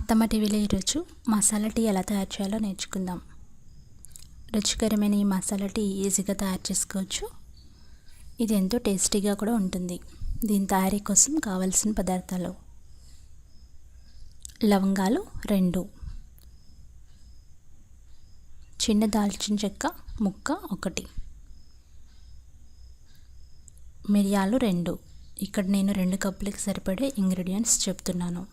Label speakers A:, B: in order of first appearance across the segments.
A: అత్తమ్మ టీవీలో ఈరోజు మసాలా టీ ఎలా తయారు చేయాలో నేర్చుకుందాం. రుచికరమైన ఈ మసాలా టీ ఈజీగా తయారు చేసుకోవచ్చు. ఇది ఎంతో టేస్టీగా కూడా ఉంటుంది. దీని తయారీ కోసం కావాల్సిన పదార్థాలు: లవంగాలు 2, చిన్న దాల్చిన చెక్క ముక్క 1, మిరియాలు 2. ఇక్కడ నేను 2 కప్పులకి సరిపడే ఇంగ్రీడియంట్స్ చెప్తున్నాను.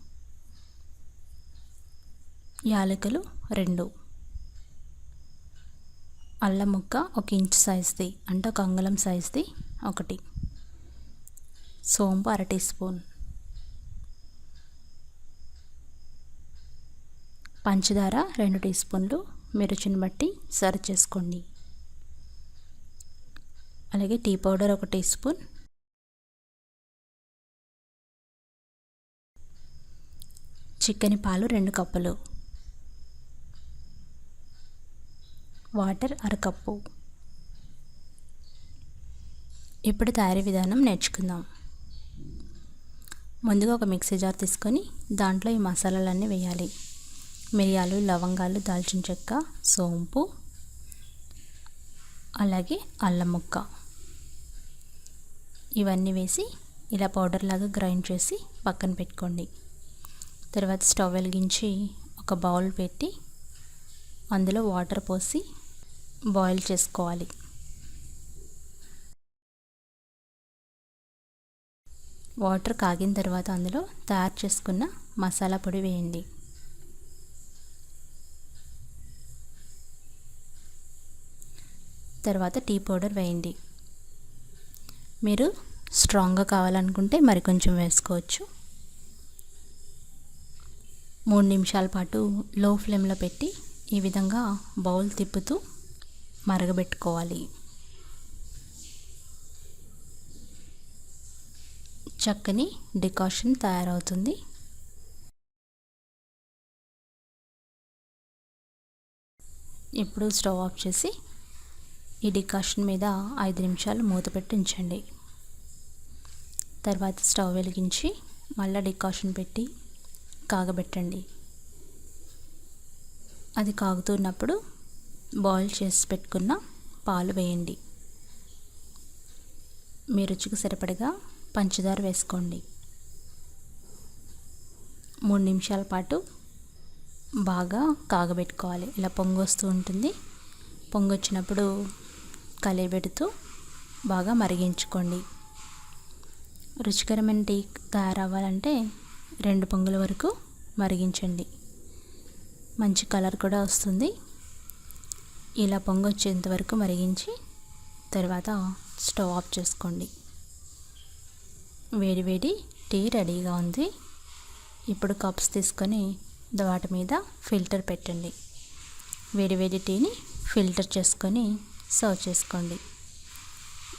A: యాలకులు 2, అల్లం ముక్క 1 ఇంచ్ సైజ్ది అంటే 1 అంగుళం సైజ్ది 1, సోంపు 1/2 టీ స్పూన్, పంచదార 2 టీ స్పూన్లు, మీ రుచిని బట్టి సర్వ్ చేసుకోండి. అలాగే టీ పౌడర్ 1 టీ స్పూన్, చిక్కని పాలు 2 కప్పులు, వాటర్ 1/2 కప్పు. ఇప్పుడు తయారీ విధానం నేర్చుకుందాం. ముందుగా ఒక మిక్సీ జార్ తీసుకొని దాంట్లో ఈ మసాలాలన్నీ వేయాలి. మిరియాలు, లవంగాలు, దాల్చిన చెక్క, సోంపు, అలాగే అల్లం ముక్క ఇవన్నీ వేసి ఇలా పౌడర్ లాగా గ్రైండ్ చేసి పక్కన పెట్టుకోండి. తర్వాత స్టవ్ వెలిగించి ఒక బౌల్ పెట్టి అందులో వాటర్ పోసి బాయిల్ చేసుకోవాలి. వాటర్ కాగిన తర్వాత అందులో తయారు చేసుకున్న మసాలా పొడి వేయండి. తర్వాత టీ పౌడర్ వేయండి. మీరు స్ట్రాంగ్గా కావాలనుకుంటే మరి కొంచెం వేసుకోవచ్చు. 3 నిమిషాల పాటు లో ఫ్లేమ్లో పెట్టి ఈ విధంగా బౌల్ తిప్పుతూ మరగబెట్టుకోవాలి. చక్కని డికాషన్ తయారవుతుంది. ఇప్పుడు స్టవ్ ఆఫ్ చేసి ఈ డికాషన్ మీద 5 నిమిషాలు మూత పెట్టి ఉంచండి. తర్వాత స్టవ్ వెలిగించి మళ్ళీ డికాషన్ పెట్టి కాగబెట్టండి. అది కాగుతున్నప్పుడు బాయిల్ చేసి పెట్టుకున్న పాలు వేయండి. మీ రుచికి సరిపడగా పంచదార వేసుకోండి. 3 నిమిషాల పాటు బాగా కాగబెట్టుకోవాలి. ఇలా పొంగు వస్తూ ఉంటుంది. పొంగు వచ్చినప్పుడు కలిపెడుతూ బాగా మరిగించుకోండి. రుచికరమైన టీ తయారవ్వాలంటే 2 పొంగుల వరకు మరిగించండి. మంచి కలర్ కూడా వస్తుంది. ఇలా పొంగు వచ్చేంత వరకు మరిగించి తర్వాత స్టవ్ ఆఫ్ చేసుకోండి. వేడి వేడి టీ రెడీగా ఉంది. ఇప్పుడు కప్స్ తీసుకొని వాటి మీద ఫిల్టర్ పెట్టండి. వేడి వేడి టీని ఫిల్టర్ చేసుకొని సర్వ్ చేసుకోండి.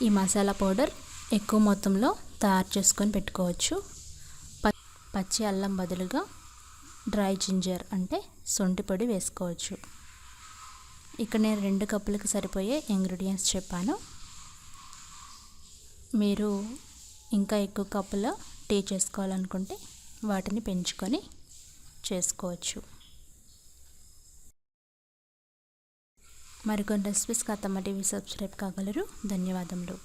A: ఈ మసాలా పౌడర్ ఎక్కువ మొత్తంలో తయారు చేసుకొని పెట్టుకోవచ్చు. పచ్చి అల్లం బదులుగా డ్రై జింజర్ అంటే శొంఠి పొడి వేసుకోవచ్చు. ఇక్కడ నేను 2 కప్పులకు సరిపోయే ఇంగ్రీడియంట్స్ చెప్పాను. మీరు ఇంకా ఎక్కువ కప్పుల టీ చేసుకోవాలనుకుంటే వాటిని పెంచుకొని చేసుకోవచ్చు. మరికొన్ని రెసిపీస్కి అత్తమ్మ టీవీ సబ్స్క్రైబ్ కాగలరు. ధన్యవాదములు.